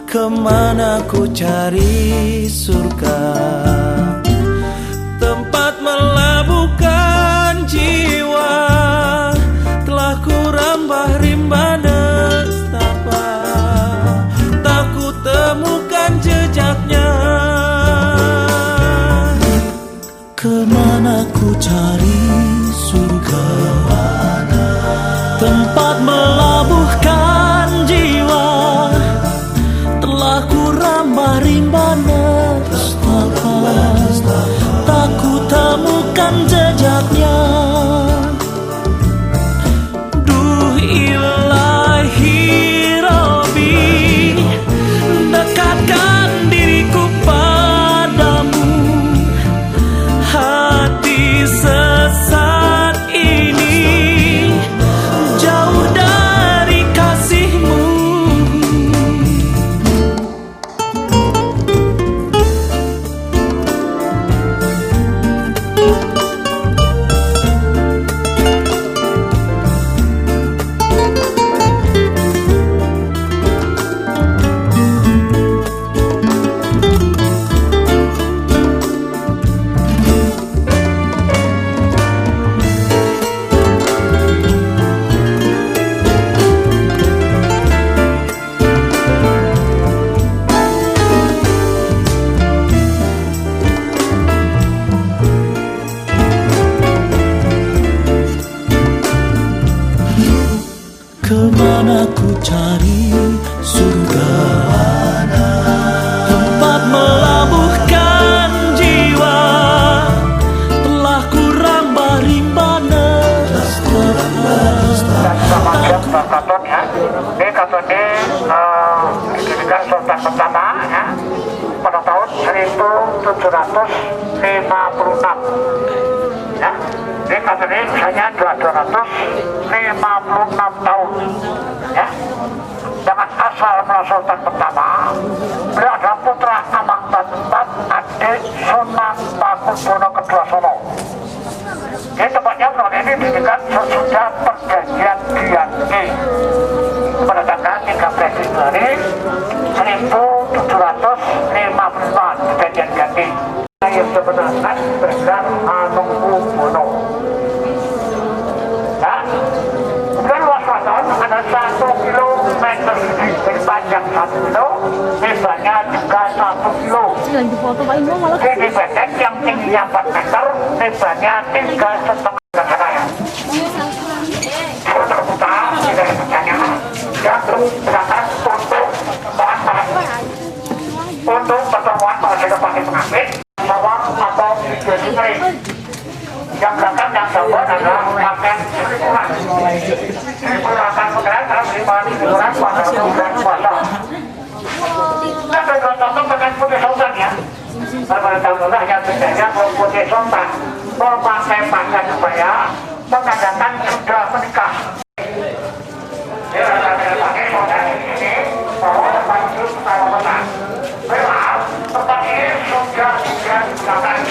Kemana ku cari surga, tempat melabuhkan jiwa. Telah ku rambah rimba nestapa, tak ku temukan jejaknya. Kemana ku cari surga, tempat melabuhkan jiwa. Telah ku rambah rimba nestapa, tak ku temukan jejaknya. Duh ilahi Rabbi, dekatkan diriku padamu. Hati sesat ini jauh dari kasih-Mu. Kemana ku cari surga, tempat melabuhkan jiwa. Telah ku rambah rimba nestapa. Katon ya, ini katon didirikan Sultan pertama ya pada tahun 1756 ya. Ini katon ini misalnya 256 tahun ya. Dengan asal mula Sultan pertama, beliau adalah putra Amangkurat, adik Sunan Pakubuwono II Solo. Jadi tempatnya tahun ini didirikan sesudah perjanjian Giyanti pada tanggal 13 Februari 1755 perjanjian Giyanti. Yang sebenarnya bergerak Hamengkubuwono. Ya, kemudian luas keraton ada 1 kilometer lebih, jadi panjang 1 kilo, lebarnya juga 1 kilo. Jadi pendek yang tingginya 4 meter, lebarnya 3,5 meter. Terbuka, tidak ada pertanyaan. Dan terus berangkat untuk pertemuan kalau sudah pakai pengapit, bawang atau jadi kering. Yang berangkat yang jauh adalah pakai seribuan. Seribuan akan bergerak dalam 5 liburan pada bulan puasa. Kita bercontoh dengan putih sultan ya. Pada tahun lalu hanya bedanya putih sultan memakai pakaian kebaya menandakan sudah menikah. Dia akan pakai sultan ini bahwa tempat itu petang. Memang tempat ini sudah digunakan.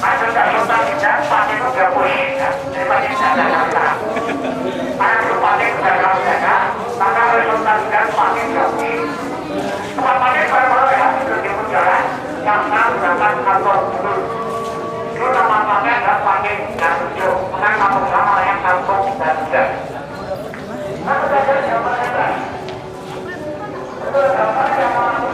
Ada sultan tidak pakai gabus ya. Jadi pakai dana kata. Ada pakai dana kata. Karena sultan tidak pakai gabus. Tempat pakai baru ya sudah dimunculkan. Yang menggunakan kantor dulu. Itu nama pakai adalah pakai ganjo. Mengenai nama sama yang kantor dan dan. Ada saja yang mana? Itu dapat yang mana?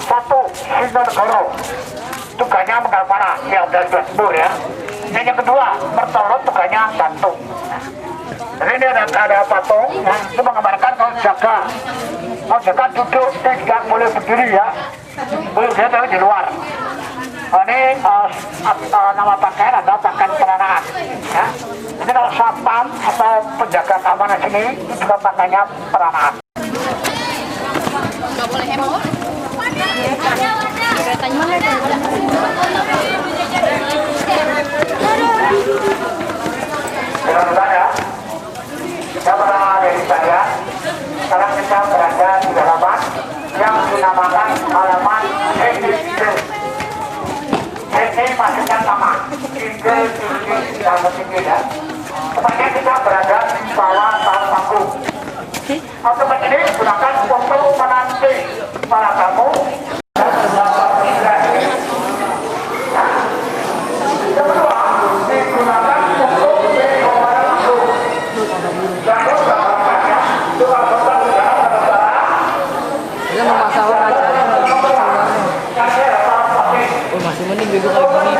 Satu, Sinonegoro tugasnya menggalpara yang dari Basbur ya. Dan yang kedua, Mertolot tugasnya Bantung. Jadi ini ada patung yang itu menggambarkan kalau jaga duduk tidak boleh berdiri ya, boleh dia tapi di luar. Ini nama pakaian adalah pakaian peranaan. Ya. Ini kalau satpam atau penjaga keamanan sini juga pakainya peranaan. Nggak boleh heboh. Keretanya mana itu? Mudah-mudahan ya, kita berada dari saya. Sekarang kita berada di halaman yang dinamakan halaman Inggris. Ini maksudnya sama, Inggris dalam tinggi ya. Tepatnya kita berada di bawah tahun panggung. Tempat ini digunakan untuk menanti para tamu dan beberapa integrasi. Kedua, digunakan untuk para tamu. Dan beberapa juga Dia memasakan acara. Oh, masih mending bego kayak gini.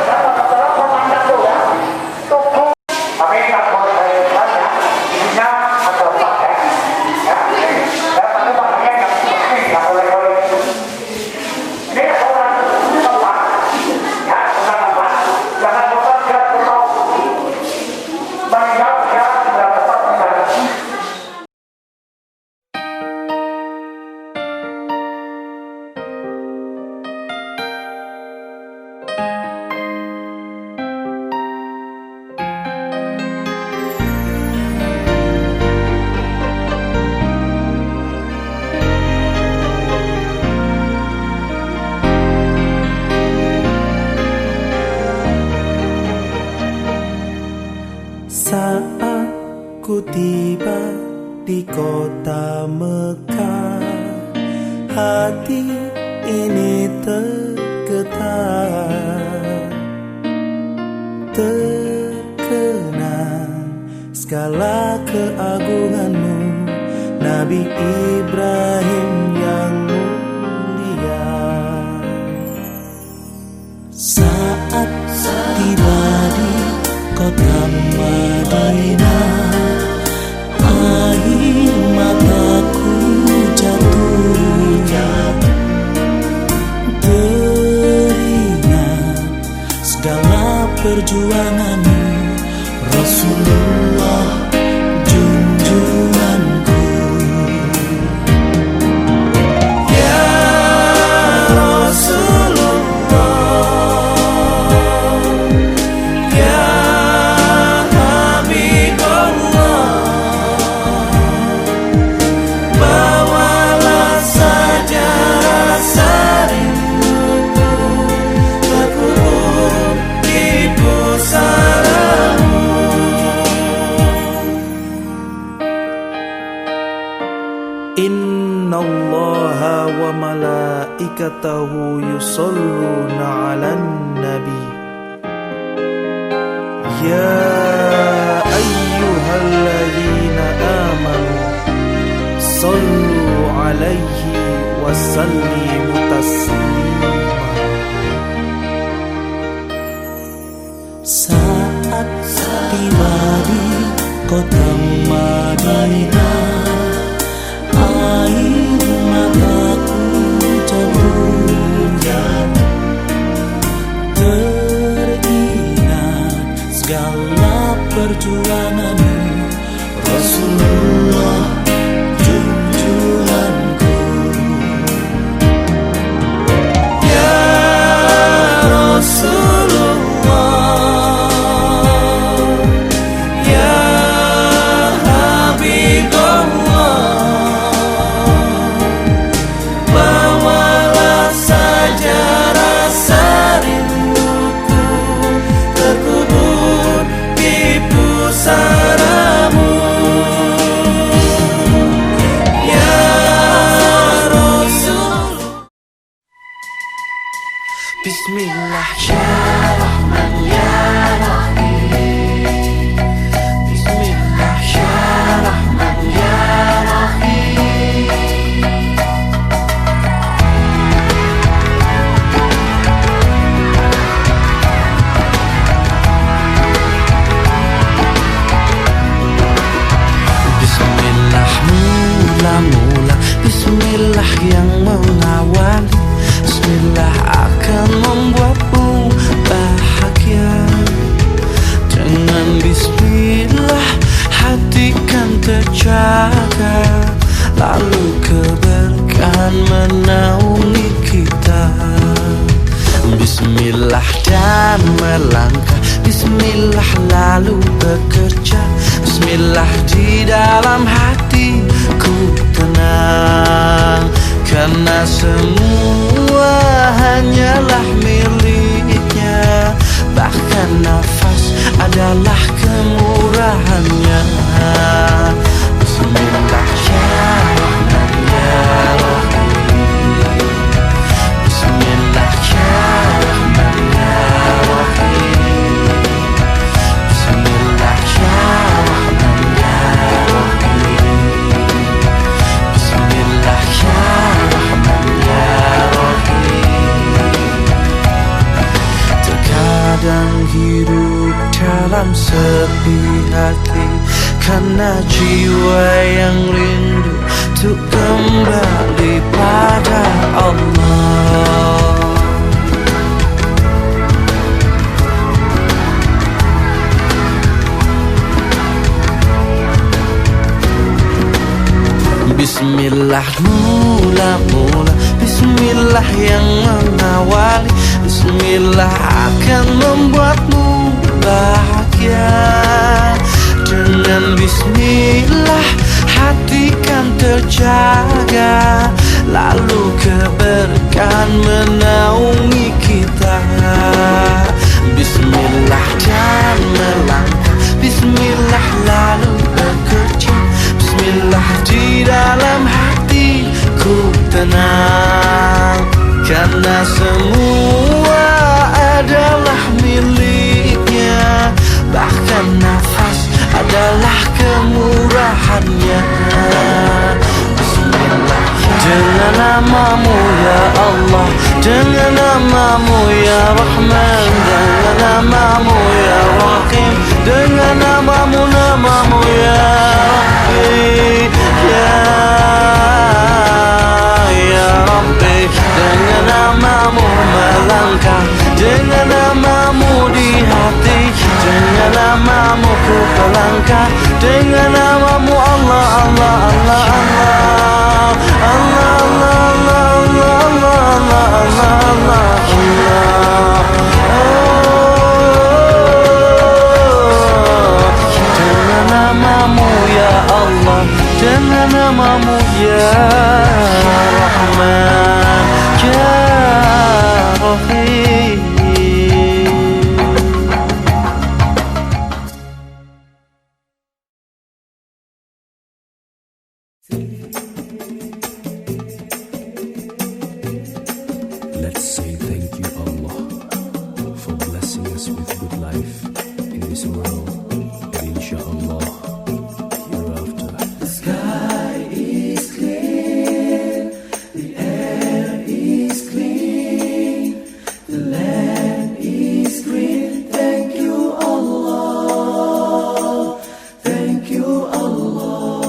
Saat ku tiba di kota Mekah, hati ini tergetar, terkenang segala keagunganmu, Nabi Ibrahim yang mulia. Saat tiba di kota Madinah, air mataku jatuh, teringat segala perjuanganmu, Rasulullah junjunganku. Ya Rasulullah, ya Innallaha wa malaikatahu yusalluna 'alan nabi. Ya ayyuhalladzina amanu sallu 'alaihi wa sallimu taslima. Saat tiba di kota Madinah, air mataku jatuh, teringat segala perjuanganmu, Rasulullah junjunganku. Ya Rasulullah, ya Habibullah, terjaga, lalu keberkahan menaungi kita. Bismillah dan melangkah, bismillah lalu bekerja, bismillah di dalam hatiku tenang, karena semua hanyalah miliknya, bahkan nafas adalah kemurahannya. Bismillah ya Rahman ya Rahim, bismillah ya Rahman ya Rahim, bismillah ya Rahman ya Rahim, bismillah ya Rahman ya Rahim. Terkadang hidup dalam sepi hati, karena jiwa yang rindu untuk kembali pada Allah. Bismillah mula-mula, bismillah yang mengawali, bismillah akan membuatmu bahagia. Dengan bismillah hati kan terjaga, lalu keberkahan menaungi kita. Bismillah dan melangkah, bismillah lalu bekerja, bismillah di dalam hatiku tenang, karena semua adalah miliknya, bahkan nafas adalah kemurahannya. Bismillah dengan namamu ya Allah, dengan namamu ya Rahman, dengan namamu ya Rahim, dengan namamu ya Rabbi, ya Rabbi. Dengan namamu melangkah, dengan namamu di hati, dengan namamu ku melangkah, dengan namamu Allah, Allah, Allah, Allah, Allah, Allah, Allah, Allah, Allah, Allah. Dengan namamu ya Allah, dengan namamu ya Rahman ya Rahim. Let's say thank you Allah for blessing us with good life in this world, and inshallah hereafter. The sky is clear, the air is clean, the land is green. Thank you Allah, thank you Allah.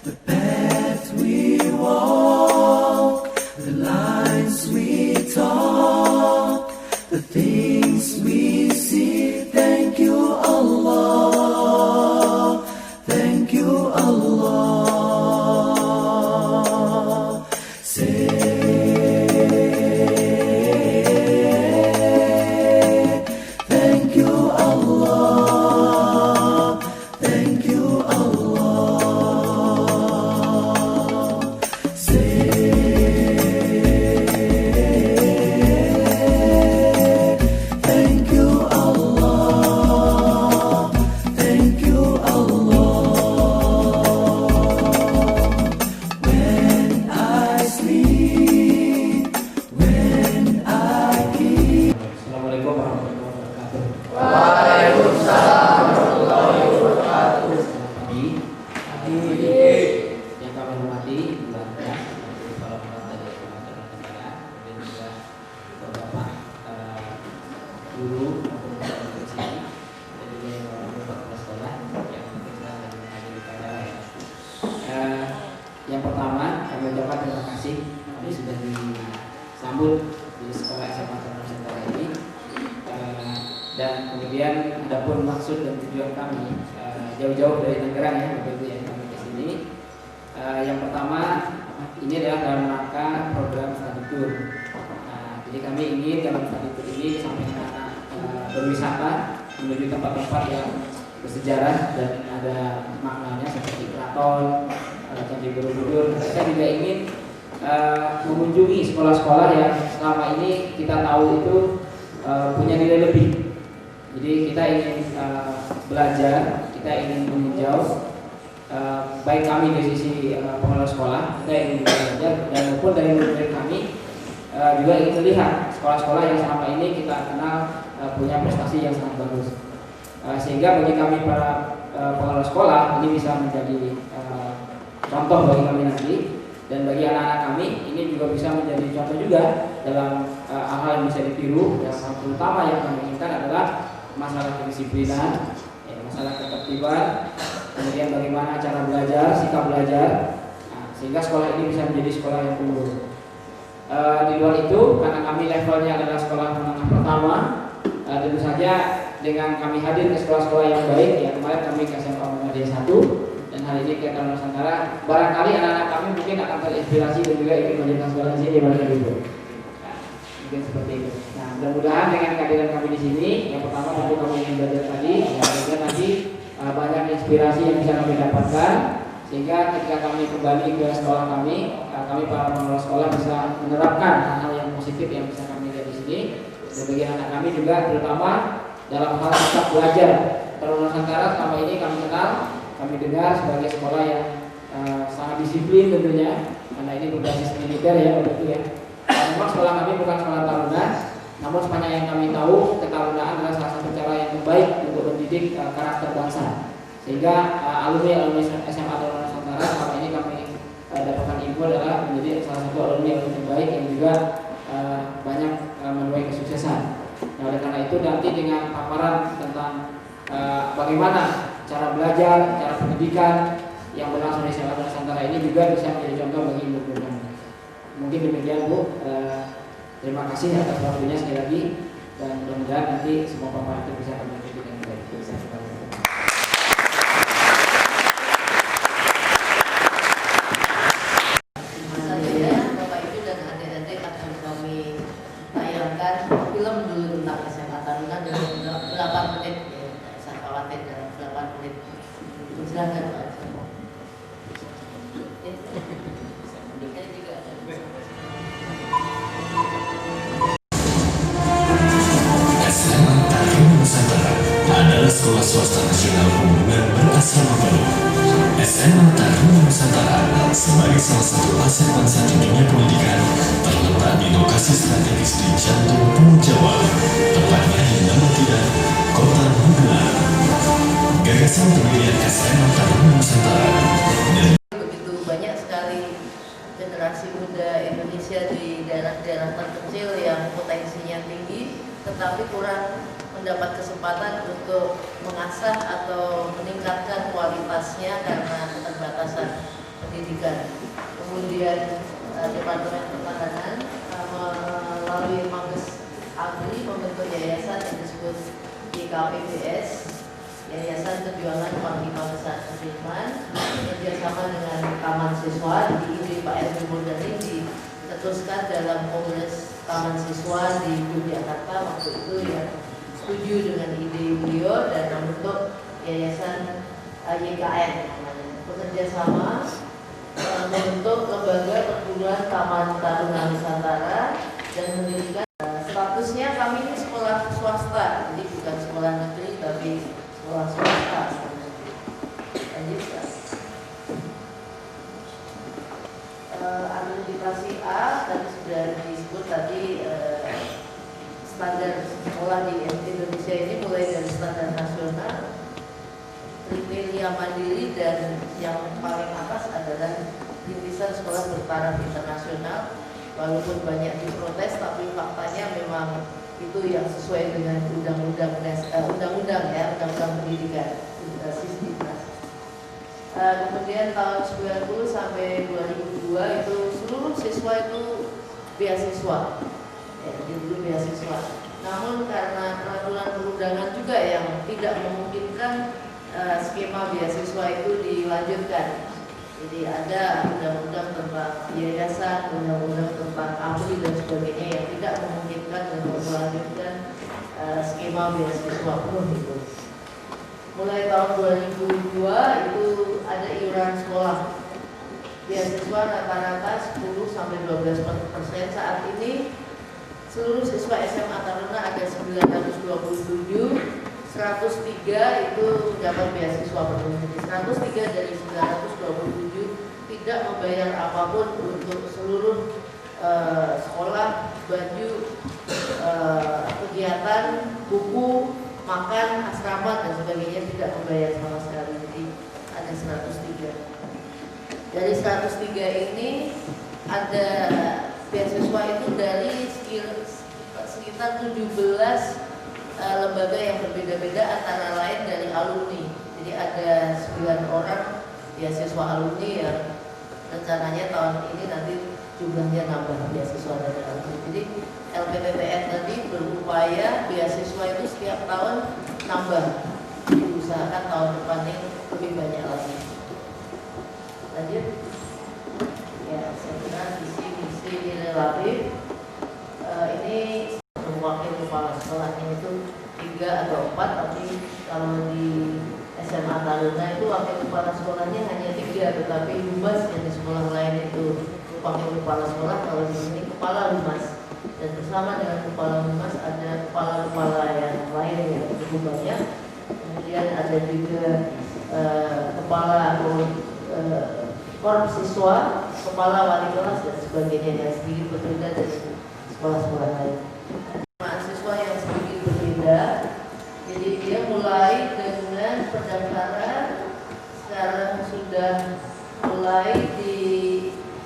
The path we walk, the lines we talk, the things we see. Thank you Allah, thank you Allah. Say thank you Allah, thank you Allah. Say thank you Allah, thank you Allah. When I sleep, when I keep. Assalamualaikum warahmatullahi wabarakatuh. Yang kami hormati keluarga, para penonton dari Kementerian Negara, dan juga beberapa guru maupun para siswa, dan juga yang kepala sekolah yang kita menghadiri pada yang pertama kami ucapkan terima kasih kami sudah disambut di sekolah SMA Nusantara ini. Dan kemudian adapun maksud maksud dan tujuan kami jauh-jauh dari Tangerang ya, Bapak Ibu yang kami ke sini. Yang pertama ini adalah dalam rangka program study tour. Jadi kami ingin dalam study tour ini sampai anak berwisata menuju tempat-tempat yang bersejarah dan ada maknanya seperti keraton, Candi Borobudur. Kita juga ingin mengunjungi sekolah-sekolah yang selama ini kita tahu itu punya nilai lebih. Jadi kita ingin belajar, kita ingin meninjau, baik kami dari sisi pengelola sekolah, kita ingin belajar dan maupun dari murid kami juga ingin melihat sekolah-sekolah yang selama ini kita kenal punya prestasi yang sangat bagus. Sehingga bagi kami para pengelola sekolah ini bisa menjadi contoh bagi kami nanti, dan bagi anak-anak kami ini juga bisa menjadi contoh juga dalam hal yang bisa ditiru. Yang terutama yang kami inginkan adalah masalah kedisiplinan, masalah ketertiban, kemudian bagaimana cara belajar, sikap belajar, sehingga sekolah ini bisa menjadi sekolah yang unggul. Di luar itu, karena kami levelnya adalah sekolah menengah pertama, tentu saja dengan kami hadir ke sekolah-sekolah yang baik, ya kemarin kami ke SMA Muhammadiyah 1 dan hari ini ke Taman Nusantara, barangkali anak-anak kami mungkin akan terinspirasi dan juga ingin menjadikan sekolah di sini Bapak Ibu. Mungkin seperti itu. Nah, mudah-mudahan dengan kehadiran kami di sini, yang pertama tentu kami ingin belajar tadi, yang kedua nanti banyak inspirasi yang bisa kami dapatkan, sehingga ketika kami kembali ke sekolah kami para pengelola sekolah bisa menerapkan hal-hal yang positif yang bisa kami lihat di sini. Dan bagi anak kami juga, terutama dalam hal sikap belajar. Taman Nusantara selama ini kami kenal, kami dengar sebagai sekolah yang sangat disiplin tentunya, karena ini berbasis militer ya, begitu ya. Memang sekolah kami bukan sekolah taruna, namun sepanjang yang kami tahu, ketarunaan adalah salah satu cara yang terbaik untuk mendidik karakter bangsa. Sehingga alumni SMA Taman Nusantara selama ini kami dapatkan info adalah menjadi salah satu alumni yang terbaik yang juga banyak menuai kesuksesan. Nah, oleh karena itu nanti dengan paparan tentang bagaimana cara belajar, cara pendidikan yang berlangsung di SMA Nusantara ini juga bisa menjadi contoh bagi murid kami. Mungkin demikian Bu. Terima kasih atas waktunya sekali lagi, dan mudah-mudahan nanti semua paparan itu bisa kami ikuti dengan baik. Bapak Ibu dan adik-adik akan kami tayangkan film dulu tentang SMA Taruna dalam 8 menit, ya, saya khawatir dalam 8 menit. Silakan Pak. SMA Taruna Nusantara adalah sekolah swasta nasional hubungan berasrama penuh. SMA Taruna Nusantara sebagai salah satu aset bangsa di dunia pendidikan terletak di lokasi strategis di jantung Pulau Jawa, tepatnya di Nama Tidak, Kota Magelang. Gagasan pendirian SMA Taruna Nusantara dan Begitu banyak sekali generasi muda Indonesia di daerah-daerah terpencil yang potensinya tinggi, tetapi kurang mendapat kesempatan untuk mengasah atau meningkatkan kualitasnya karena keterbatasan pendidikan. Kemudian Departemen Pertahanan melalui Mabes Agri membentuk yayasan yang disebut YKPBS, Yayasan Perjuangan Panglima Besar Sudirman, bekerjasama dengan Taman Siswa di ide Pak Erwin Murdani diteruskan dalam Kongres Taman Siswa di Yogyakarta waktu itu, yang setuju dengan ide beliau dan membentuk Yayasan YKN namanya, bekerjasama membentuk lembaga perguruan Taman Taruna Nusantara dan mendirikan statusnya kami ini sekolah swasta, jadi bukan sekolah negeri tapi sekolah swasta. Lanjut Pak. Akreditasi A tadi sudah disebut tadi, standar sekolah di Indonesia ini mulai dari standar nasional, kriteria mandiri, dan yang paling atas adalah rintisan sekolah bertaraf internasional. Walaupun banyak diprotes, tapi faktanya memang itu yang sesuai dengan undang-undang ya, undang-undang pendidikan, Sisdiknas. Kemudian tahun 90 sampai 2002 itu seluruh siswa itu beasiswa, ya, jadi dulu beasiswa. Namun karena peraturan perundangan juga yang tidak memungkinkan skema beasiswa itu dilanjutkan. Jadi ada undang-undang tentang yayasan, undang-undang tentang AMRI dan sebagainya yang tidak memungkinkan untuk melanjutkan skema beasiswa pun itu. Mulai tahun 2002 itu ada iuran sekolah beasiswa rata-rata 10-12%. Saat ini seluruh siswa SMA Taruna ada 927, 103 itu mendapat beasiswa penuh. Jadi 103 dari 927 tidak membayar apapun untuk seluruh sekolah, baju, kegiatan, buku, makan, asrama dan sebagainya, tidak membayar sama sekali. Jadi ada 103. Dari 103 ini ada beasiswa itu dari sekitar 17 lembaga yang berbeda-beda, antara lain dari alumni. Jadi ada 9 orang beasiswa alumni yang rencananya tahun ini nanti jumlahnya nambah beasiswa dari alumni. Jadi LPTTN tadi berupaya beasiswa itu setiap tahun nambah, diusahakan tahun depan ini lebih banyak lagi. Lanjut. Ya, saya kira visi relatif. Ini wakil kepala sekolahnya itu 3 atau 4, tapi kalau di SMA Taruna itu wakil kepala sekolahnya hanya 3, tetapi humas yang di sekolah lain itu wakil kepala sekolah, kalau di sini kepala humas. Dan bersama dengan kepala humas ada kepala-kepala yang lain yang cukup banyak. Kemudian ada juga kepala korps siswa, kepala wali kelas dan sebagainya, yang sedikit berbeda dari sekolah-sekolah lain. Mahasiswa yang sedikit berbeda, jadi dia mulai dengan pendaftaran sekarang sudah mulai di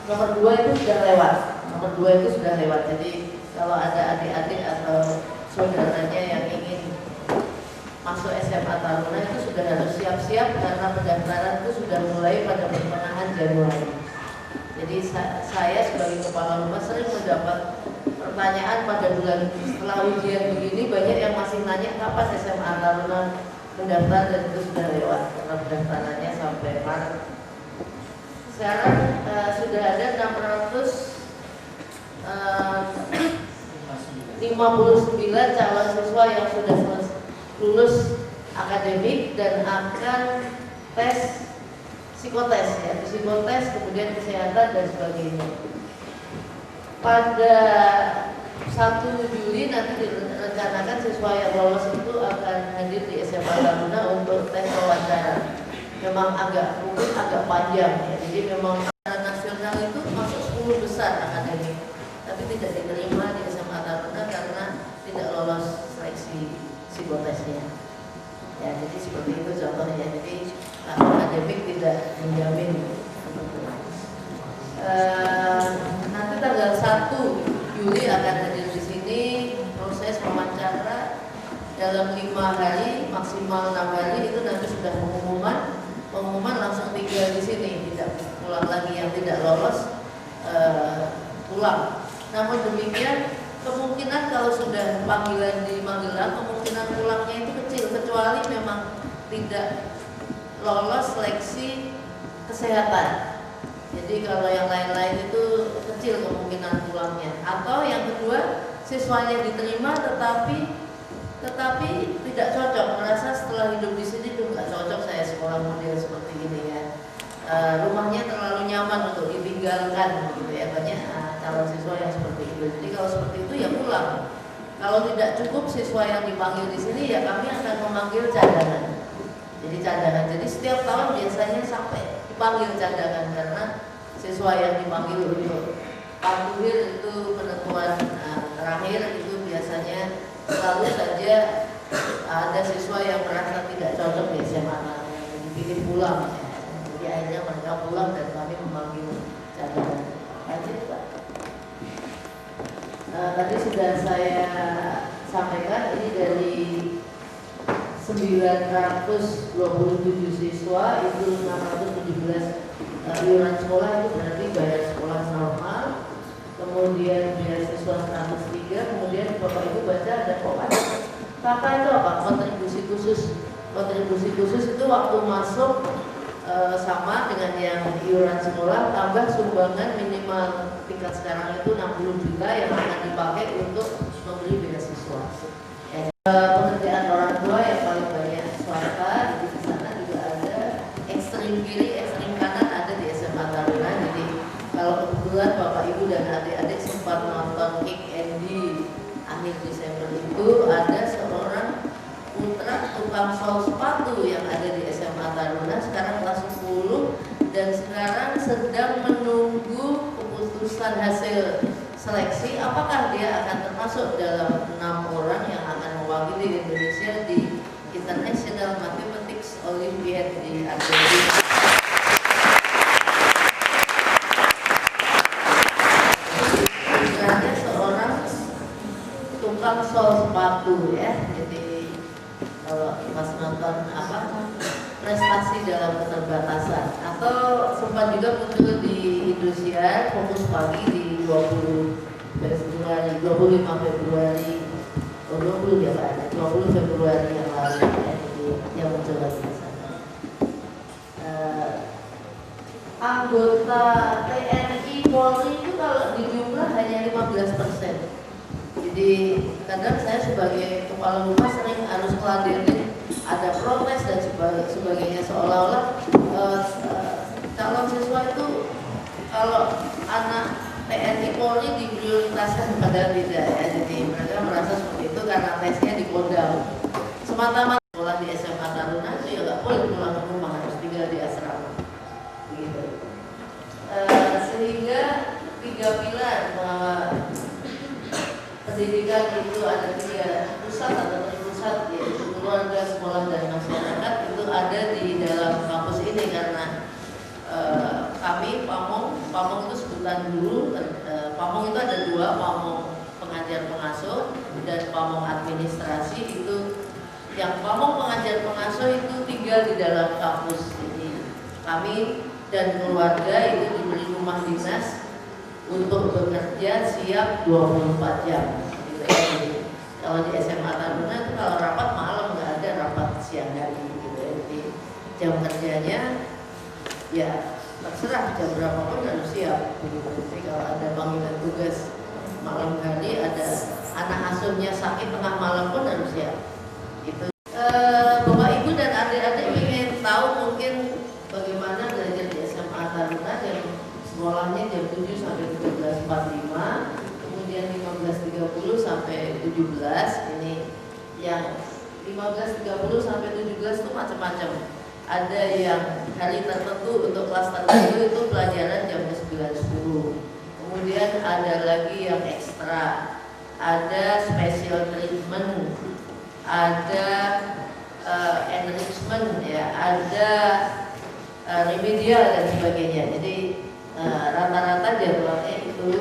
nomor 2 itu sudah lewat. Nomor 2 itu sudah lewat. Jadi kalau ada adik-adik atau saudaranya yang ingin masuk SMA Taruna itu sudah harus siap-siap, karena pendaftaran itu sudah mulai pada pertengahan Januari. Jadi saya sebagai kepala humas sering mendapat pertanyaan pada bulan setelah ujian begini, banyak yang masih nanya kapan SMA Taruna mendaftar, dan itu sudah lewat karena pendaftarannya sampai Maret. Sekarang sudah ada 659 calon siswa yang sudah lulus akademik dan akan tes psikotes, ya, psikotes, kemudian kesehatan dan sebagainya. Pada 1 Juli nanti direncanakan siswa yang lolos itu akan hadir di SMA Taruna untuk tes wawancara. Memang mungkin agak panjang, ya. Jadi memang nasional itu masuk 10 besar akademik, tapi tidak diterima di SMA Taruna karena tidak lolos seleksi psikotesnya. Ya, jadi seperti itu contohnya. Jadi akademik tidak menjamin. Nanti tanggal 1 Juli akan hadir di sini, proses wawancara dalam 5 hari, maksimal 6 hari itu nanti sudah pengumuman langsung tinggal di sini, tidak pulang lagi. Yang tidak lolos pulang. Namun demikian, kemungkinan kalau sudah panggilan di Magelang, kemungkinan pulangnya itu kecil, kecuali memang tidak lolos seleksi kesehatan. Jadi kalau yang lain-lain itu kecil kemungkinan pulangnya. Atau yang kedua, siswanya diterima tetapi tidak cocok, merasa setelah hidup di sini itu nggak cocok saya sekolah model seperti ini, ya. Rumahnya terlalu nyaman untuk ditinggalkan, gitu ya. Banyak calon siswa yang seperti itu. Jadi kalau seperti itu ya pulang. Kalau tidak cukup siswa yang dipanggil di sini, ya kami akan memanggil cadangan. Jadi cadangan. Jadi setiap tahun biasanya sampai dipanggil cadangan, karena siswa yang dipanggil untuk panggil itu penentuan terakhir itu biasanya selalu saja ada siswa yang merasa tidak cocok di SMA, dipilih pulang. Jadi akhirnya mereka pulang dan kami memanggil cadangan. Lanjut, Pak. Tadi sudah saya sampaikan, ini dari 927 siswa itu 617 iuran sekolah, itu berarti bayar sekolah normal. Kemudian beasiswa 103, kemudian Bapak Ibu baca ada kok ada KK itu apa? Kontribusi khusus. Kontribusi khusus itu waktu masuk sama dengan yang iuran sekolah tambah sumbangan minimal tingkat sekarang itu 60 juta yang akan dipakai untuk membeli beasiswa. Pekerjaan orang tua yang paling banyak swasta di sana juga ada, ekstrim kiri, ekstrim kanan ada di SMA Taruna. Jadi kalau kebetulan Bapak Ibu dan adik-adik sempat nonton Kick Andy akhir Desember itu ada seorang putra tukang sol sepatu yang ada di SMA Taruna sekarang kelas 10 dan sekarang sedang menunggu keputusan hasil seleksi apakah dia akan termasuk dalam 6 orang yang akan mewakili Indonesia di International Mathematics Olympiad di Argentina. Sebenarnya seorang tukang sol sepatu ya, jadi kalau pas nonton apa prestasi dalam keterbatasan atau sempat juga muncul di Indosiar Fokus Pagi di 25 Februari 20 ya Pak, 20 Februari yang lalu ya, jadi yang muncul lagi di sana. Anggota TNI Polri itu kalau di jumlah hanya 15%. Jadi kadang saya sebagai kepala rumah sering harus ngeladenin ada protes dan sebagainya seolah-olah calon siswa itu kalau anak TNI Polri diprioritaskan padahal tidak ya. Jadi mereka merasa seperti itu karena tesnya di Kodam. Semata-mata sekolah di SMA Taruna itu ya nggak boleh pulang ke rumah, harus tinggal di asrama. Begitu. Sehingga 3 pilar bahwa pendidikan itu ada 3 pusat atau terpusat yaitu keluarga, sekolah, dan masyarakat itu ada di dalam kampus ini karena kami Pamong itu sebutan dulu. Pamong itu ada 2, Pamong pengajar pengasuh dan Pamong administrasi. Itu yang Pamong pengajar pengasuh itu tinggal di dalam kampus. Jadi kami dan keluarga itu diberi rumah dinas untuk bekerja siap 24 jam. Jadi, kalau di SMA Taruna itu kalau rapat malam nggak ada, rapat siang hari gitu. Jadi jam kerjanya ya terserah jam berapa pun harus siap. Jadi kalau ada panggilan tugas malam hari, ada anak asuhnya sakit tengah malam pun harus siap. Itu Bapak Ibu dan adik-adik ingin tahu mungkin bagaimana belajar di SMA Taruna yang sekolahnya jam 7 sampai 17.45, kemudian 15.30 sampai 17. Ini yang 15.30 sampai 17 itu macam-macam. Ada yang hari tertentu untuk kelas tertentu itu pelajaran jam 9.10. Kemudian ada lagi yang ekstra, ada special treatment, ada enrichment ya, ada remedial dan sebagainya. Jadi rata-rata jadwalnya itu.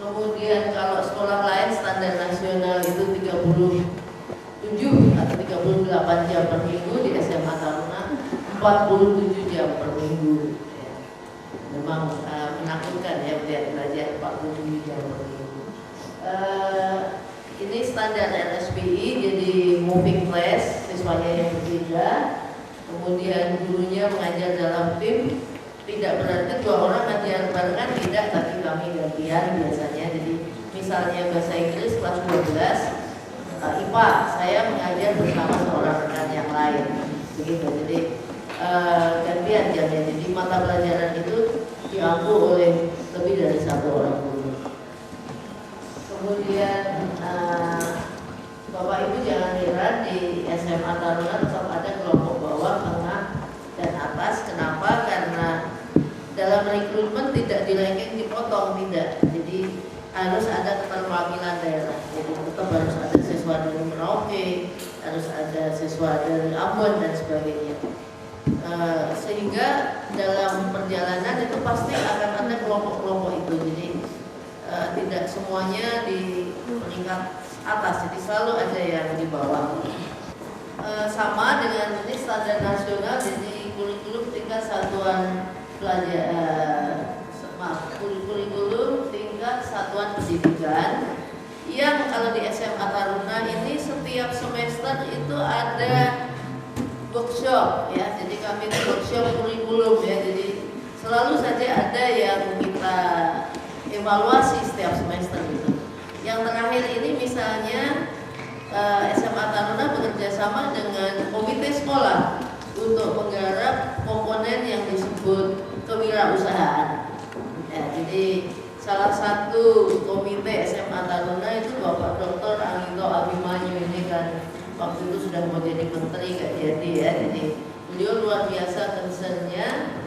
Kemudian kalau sekolah lain standar nasional itu 37 atau 38 jam per minggu, di SMA Taruna 47 jam per minggu ya. Memang menakutkan ya belajar 47 jam per minggu. Ini standar RSPI, jadi moving class, siswanya yang berbeda. Kemudian gurunya mengajar dalam tim. Tidak berarti 2 orang ngajar barengan, tidak, tapi kami gantian biasanya. Jadi misalnya bahasa Inggris kelas 12 IPA, saya mengajar bersama seorang rekan yang lain begitu. Jadi gantian jamnya. Jadi mata pelajaran itu diampu oleh lebih dari 1 orang guru. Kemudian Bapak Ibu jangan heran di SMA Taruna tetap ada kelompok bawah, tengah, dan atas. Kenapa? Karena dalam rekrutmen tidak di-ranking, dipotong, tidak. Jadi harus ada keterwakilan daerah. Jadi tetap harus ada siswa dari Merauke, harus ada siswa dari Ambon dan sebagainya. Sehingga dalam perjalanan itu pasti akan ada kelompok-kelompok itu. Jadi tidak semuanya di peringkat atas, jadi selalu ada yang di bawah. Sama dengan ini standar nasional, jadi kurikulum tingkat satuan pelajaran, kurikulum tingkat satuan pendidikan yang kalau di SMA Taruna ini setiap semester itu ada workshop ya, jadi kami itu workshop kurikulum ya, jadi selalu saja ada yang kita evaluasi setiap semester gitu. Yang terakhir ini misalnya SMA Taruna bekerja sama dengan komite sekolah untuk menggarap komponen yang disebut kewirausahaan. Ya, jadi salah satu komite SMA Taruna itu Bapak Dr. Anggito Abimanyu ini kan waktu itu sudah mau jadi menteri gak jadi ya, jadi beliau luar biasa concernnya.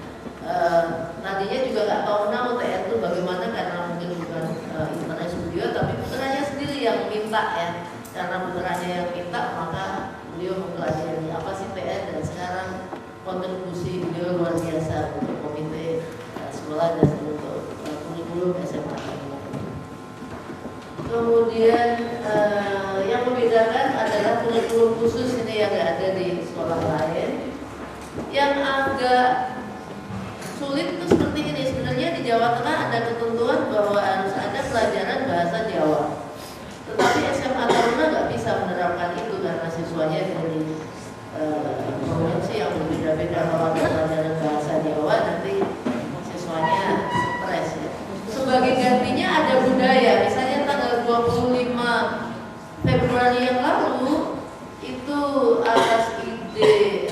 Tadinya juga gak tahu UTR itu bagaimana karena mungkin bukan interest beliau, tapi putranya sendiri yang minta ya. Karena putranya yang minta, maka beliau mempelajari apa sih TN, dan sekarang kontribusi beliau luar biasa untuk komite sekolah dan untuk kurikulum SMA. Kemudian yang membedakan adalah kurikulum khusus ini yang nggak ada di sekolah lain. Yang agak sulit itu seperti ini, sebenarnya di Jawa Tengah ada ketentuan bahwa harus ada pelajaran bahasa Jawa. Tetapi SMA Taruna nggak bisa menerapkan itu karena siswanya dari provinsi yang berbeda-beda. Kalau ada pelajaran bahasa Jawa nanti siswanya stres ya. Sebagai gantinya ada budaya, misalnya tanggal 25 Februari yang lalu itu atas ide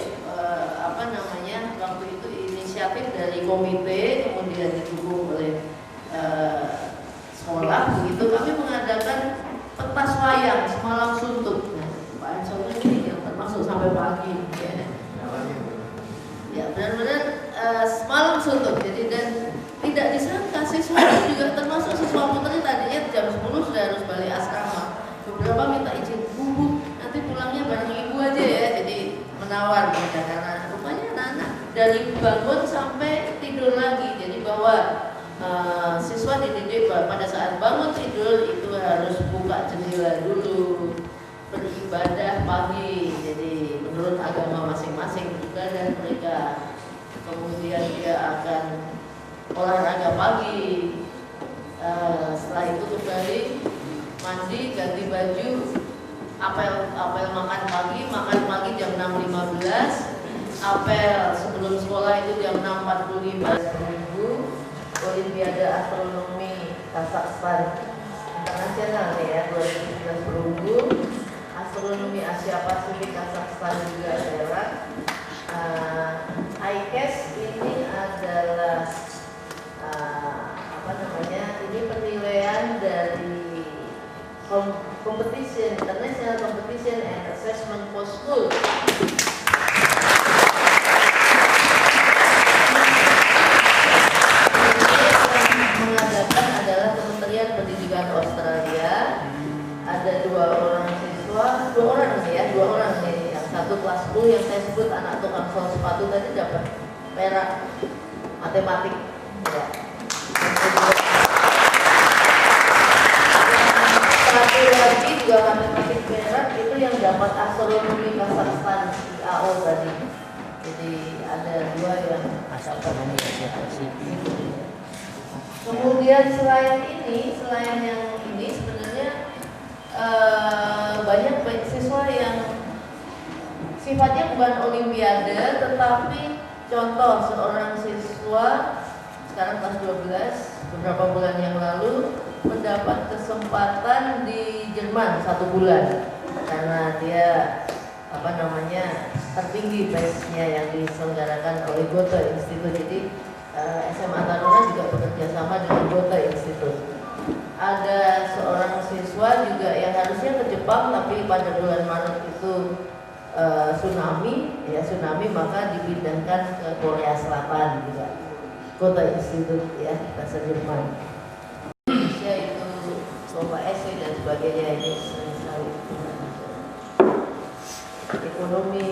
waktu itu inisiatif dari komite kemudian didukung oleh sekolah begitu, kami mengadakan pentas wayang semalam suntuk. Nah, Pak Ansor ini yang termasuk sampai pagi ya benar-benar semalam suntuk. Jadi dan tidak disangka siswa juga termasuk siswa putri tadinya jam 10 sudah harus balik asrama. Beberapa minta izin, Bu, nanti pulangnya bareng ibu aja ya. Jadi menawar mereka karena rupanya anak-anak dari bangun sampai tidur lagi. Jadi bahwa siswa dididik bahwa pada saat bangun tidur itu harus buka jendela dulu, beribadah pagi. Jadi menurut agama masing-masing juga, dan mereka kemudian dia akan olahraga pagi. Setelah itu kembali mandi, ganti baju, apel makan pagi jam 6.15, apel sebelum sekolah itu jam 6.45. Olimpiade Astronomi Kazakhstan Internasional ya 2017 perunggu, Astronomi Asia Pasifik Kazakhstan juga perak. ICAS ini adalah ini penilaian dari competition, International Competition and Assessment for School. Mengadakan adalah Kementerian Pendidikan Australia. Ada dua orang nih, yang satu kelas 10 yang saya sebut anak tukang sol sepatu tadi dapat perak matematik ya. Satu lagi juga matematik perak itu yang dapat astronomi Kazakhstan IAO tadi. Jadi ada dua yang astronomi Kazakhstan. Kemudian selain yang ini sebenarnya banyak siswa yang sifatnya bukan olimpiade, tetapi contoh seorang siswa sekarang kelas 12 beberapa bulan yang lalu mendapat kesempatan di Jerman 1 bulan karena dia tertinggi tesnya yang diselenggarakan oleh Goethe Institute. Jadi SMA Taruna juga bekerja sama dengan Goethe Institute. Ada seorang siswa juga yang harusnya ke Jepang, tapi pada bulan Maret itu tsunami, maka dipindahkan ke Korea Selatan juga. Goethe Institute ya, bahasa Jerman. Indonesia itu lomba essay dan sebagainya, ini sering sekali. Ekonomi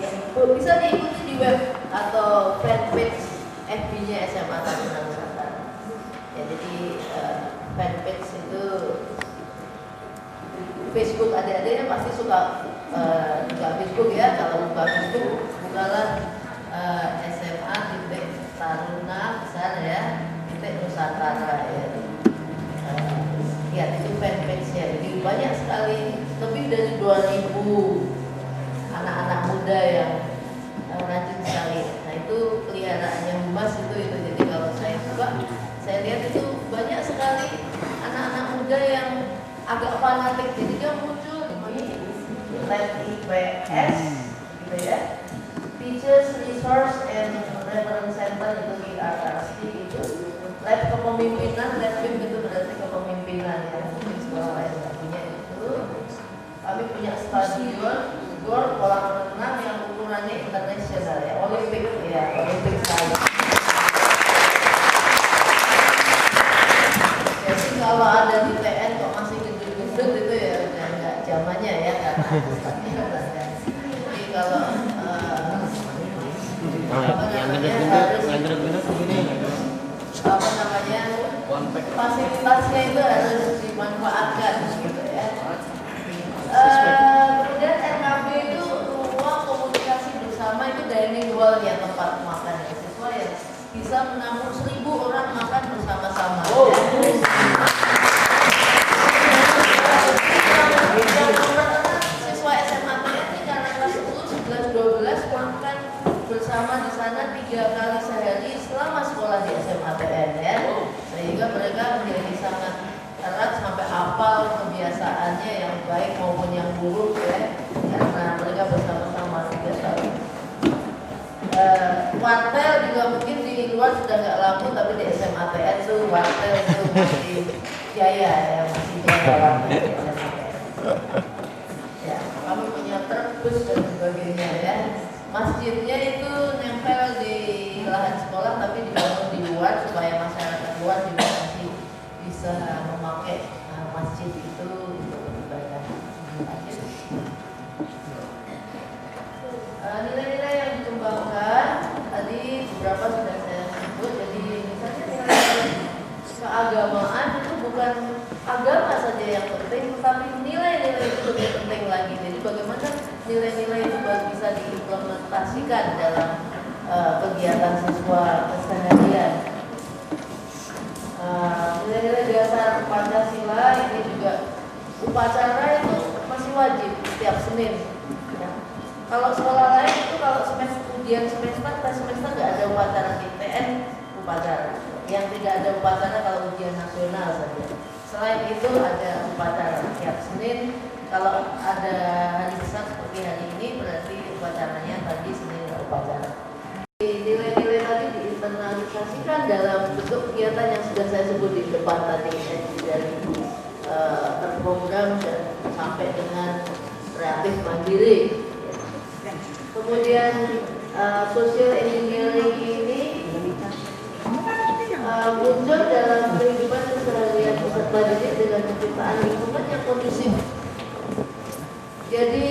bisa diikuti di web atau fanpage FB-nya SMA Taruna Nusantara. Ya, jadi fanpage itu Facebook, adik-adiknya pasti suka buka Facebook ya. Kalau buka Facebook, bukalah SMA Taruna besar ya, Nusantara ya. Ya itu fanpage-nya. Jadi banyak dari 2.000 anak-anak muda yang rajin sekali. Nah itu peliharaannya Humas itu. Jadi kalau saya buka, saya lihat itu banyak sekali anak-anak muda yang agak fanatik. Jadi dia muncul di lab IPS, gitu ya. Teachers Resource and Reference Center itu di RRC itu. Lab kepemimpinan, lab BIM itu berarti kepemimpinan ya. Mungkin sekolah lain nggak punya itu. Kami punya stadion, gor, kolam renang yang ukurannya internasional ya, Olimpik ya, Olimpik sekali. Jadi kalau ada di TN kok masih gendut-gendut itu ya udah nggak zamannya ya, karena stadion ada. Jadi kalau apa namanya fasilitasnya itu harus dimanfaatkan gitu ya. Kemudian RKB itu ruang komunikasi bersama, itu dining hall ya, tempat makan siswa yang bisa menampung 1.000 orang makan bersama-sama. Siswa SMA ini karena kelas 10, 11, 12 makan bersama di sana 3 kali sehari selama sekolah di SMA TN ya, sehingga mereka menjadi sangat erat sampai hafal kebiasaannya yang baik maupun yang buruk ya, karena mereka bersama-sama 3 tahun. Wartel juga mungkin di luar sudah nggak laku, tapi di SMA TN itu wartel itu masih jaya ya, masih jaya wartel di SMA TN. Ya, kami punya truk, bus dan sebagainya ya. Masjidnya itu nempel di lahan sekolah tapi dibangun di luar supaya masyarakat luar juga masih bisa memakai masjid itu untuk beribadah. Nilai-nilai yang dikembangkan tadi beberapa sudah saya sebut. Jadi misalnya nilai keagamaan itu bukan agama saja yang penting, tetapi nilai-nilai itu lebih penting lagi. Jadi bagaimana nilai-nilai itu bisa diimplementasikan dalam kegiatan siswa keseharian. Nilai-nilai dasar Pancasila ini juga upacara itu masih wajib setiap Senin. Ya. Kalau sekolah lain itu kalau ujian semester, tes semester nggak ada upacara, di TN upacara. Yang tidak ada upacara kalau ujian nasional saja. Selain itu ada upacara setiap Senin. Kalau ada hari besar seperti hari ini berarti upacaranya tadi Senin upacara. Nilai-nilai tadi diinternalisasikan dalam bentuk kegiatan yang sudah saya sebut di depan tadi, dari terprogram dan sampai dengan kreatif mandiri. Kemudian social engineering ini muncul dalam kehidupan keseharian peserta didik dengan penciptaan lingkungan yang kondusif. Jadi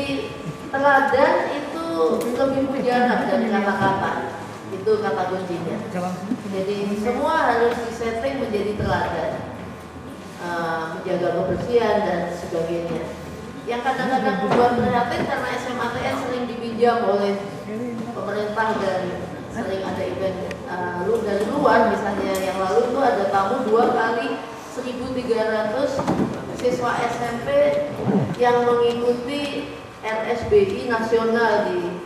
teladan itu lebih mujarab dari kata-kata. Itu kata kuncinya. Jadi semua harus disetting menjadi teladan, menjaga kebersihan dan sebagainya. Yang kadang-kadang membuat prihatin karena SMA TN sering dipinjam oleh pemerintah dan sering ada event dari luar. Misalnya yang lalu itu ada tamu 2 kali 1.300 siswa SMP yang mengikuti RSBI nasional di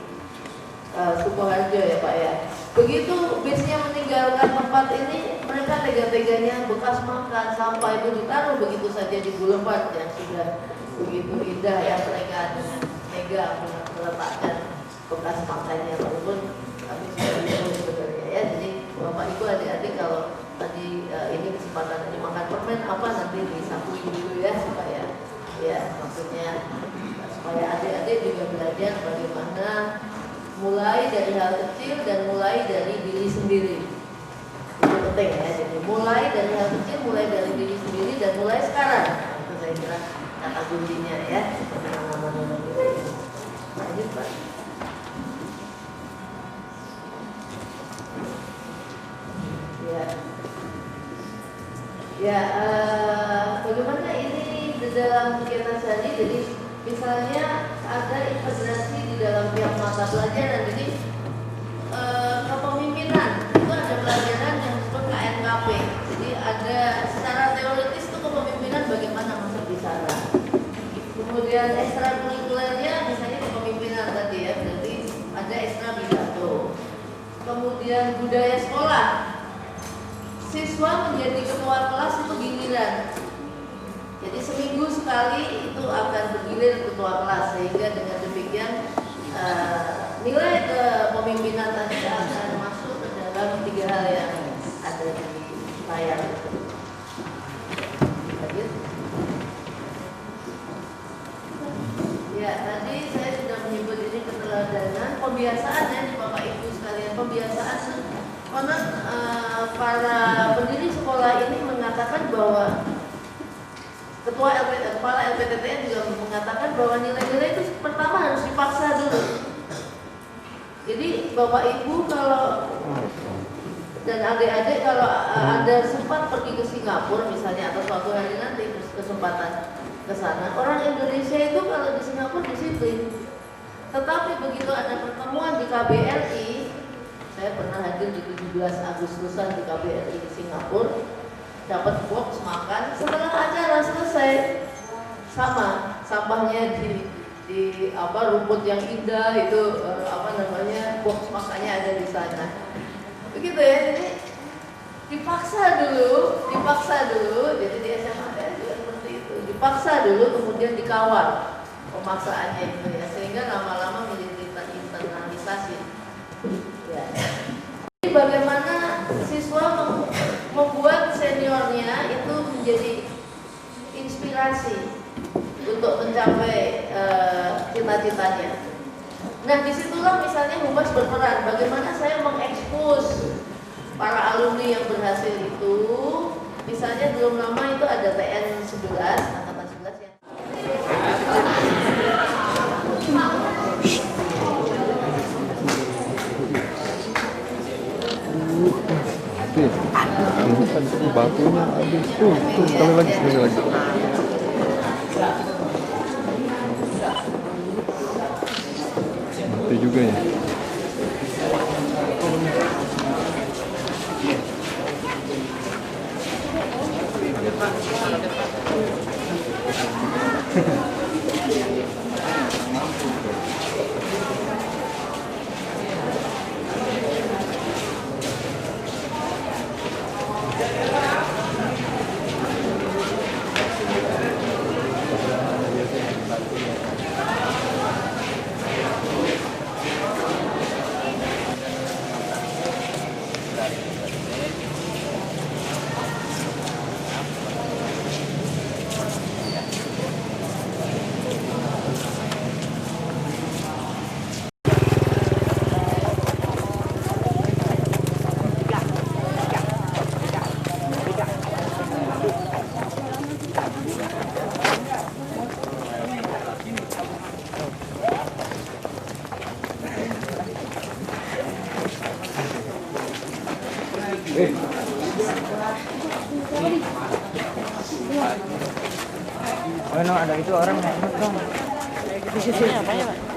Sukoharjo ya Pak ya. Begitu bisnya meninggalkan tempat ini, mereka tega-teganya bekas makan sampah itu ditaruh begitu saja di boulevard yang sudah begitu indah ya, mereka dengan tega meletakkan bekas makannya, walaupun kami sudah bingung sebenarnya ya. Jadi Bapak Ibu adik-adik kalau tadi ini kesempatan ini makan permen apa nanti disapuin dulu ya, supaya ya maksudnya supaya adik-adik juga belajar bagaimana mulai dari hal kecil dan mulai dari diri sendiri. Itu penting ya, jadi mulai dari hal kecil, mulai dari diri sendiri dan mulai sekarang. Nah, itu saya kira kata kuncinya ya. Lanjut Pak. Ya, bagaimana ini di dalam kegiatan sehari? Jadi misalnya ada integrasi di dalam tiap mata pelajaran. Jadi kepemimpinan itu ada pelajaran yang disebut KNKP. Jadi ada secara teoritis itu kepemimpinan bagaimana masuk di sana. Kemudian Dan ekstrakurikulernya misalnya kepemimpinan tadi ya, berarti ada ekstra pidato. Kemudian budaya sekolah, siswa menjadi ketua kelas itu giliran. Jadi seminggu sekali itu akan bergilir ketua kelas, sehingga dengan demikian nilai kepemimpinan tadi akan masuk ke dalam 3 hal yang ada di layar. Ya, tadi saya sudah menyebut ini keteladanan, pembiasaan ya Bapak Ibu sekalian, pembiasaan. Karena para pendiri sekolah ini mengatakan bahwa kepala LPTTN juga mengatakan bahwa nilai-nilai itu pertama harus dipaksa dulu. Jadi Bapak Ibu kalau dan adik-adik kalau ada sempat pergi ke Singapura misalnya atau suatu hari nanti kesempatan ke sana, orang Indonesia itu kalau di Singapura disiplin. Tetapi begitu ada pertemuan di KBRI, saya pernah hadir di 17 Agustusan di KBRI di Singapura, dapat box makan, setelah acara selesai sama sampahnya di rumput yang indah itu box makannya ada di sana. Begitu ya, jadi dipaksa dulu, jadi di SMA juga seperti itu, dipaksa dulu kemudian dikawal pemaksaannya itu ya, sehingga lama-lama menjadi internalisasi. Ya. Jadi bagaimana siswa membuat seniornya itu menjadi inspirasi untuk mencapai cita-citanya. Nah, disitulah misalnya Humas berperan. Bagaimana saya mengekspos para alumni yang berhasil itu. Misalnya belum lama itu ada TN 11, angkatan 11 ya. Batunya habis tuh sekali lagi. Mati juga ya. Oh, no, ada itu orang nggak ingat dong. Di sini apanya, Pak?